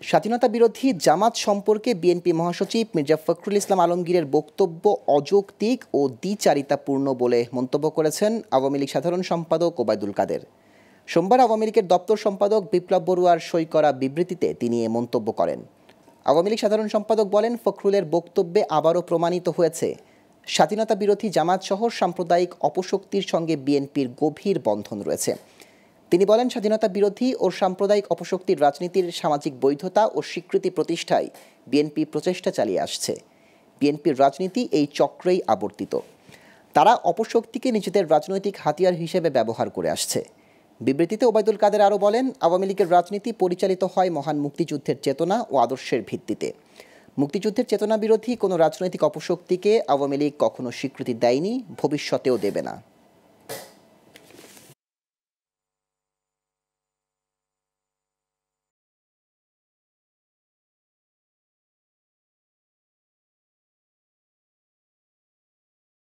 স্বাধীনতা বিরোধী জামাত সম্পর্কে বিএনপি মহাসচিব মির্জা ফখরুল ইসলাম আলমগীরের বক্তব্য অযৌক্তিক ও দ্বিচারিতাপূর্ণ বলে মন্তব্য করেছেন আওয়ামী লীগ সাধারণ সম্পাদক ওবায়দুল কাদের। সোমবার আওয়ামী লীগের দপ্তর সম্পাদক বিপ্লব বড়ুয়ার সই করা বিবৃতিতে তিনি এ মন্তব্য করেন। আওয়ামী লীগ সাধারণ সম্পাদক বলেন, ফখরুলের বক্তব্যে আবারও প্রমাণিত হয়েছে স্বাধীনতা বিরোধী জামাত সহ সাম্প্রদায়িক অপশক্তির সঙ্গে বিএনপির গভীর বন্ধন রয়েছে। তিনি বলেন, স্বাধীনতা বিরোধী ও সাম্প্রদায়িক অপশক্তির রাজনীতির সামাজিক বৈধতা ও স্বীকৃতি প্রতিষ্ঠায় বিএনপি প্রচেষ্টা চালিয়ে আসছে। বিএনপির রাজনীতি এই চক্রেই আবর্তিত। তারা অপশক্তিকে নিজেদের রাজনৈতিক হাতিয়ার হিসেবে ব্যবহার করে আসছে। বিবৃতিতে ওবায়দুল কাদের আরও বলেন, আওয়ামী লীগের রাজনীতি পরিচালিত হয় মহান মুক্তিযুদ্ধের চেতনা ও আদর্শের ভিত্তিতে। মুক্তিযুদ্ধের চেতনা বিরোধী কোনো রাজনৈতিক অপশক্তিকে আওয়ামী লীগ কখনো স্বীকৃতি দেয়নি, ভবিষ্যতেও দেবে না।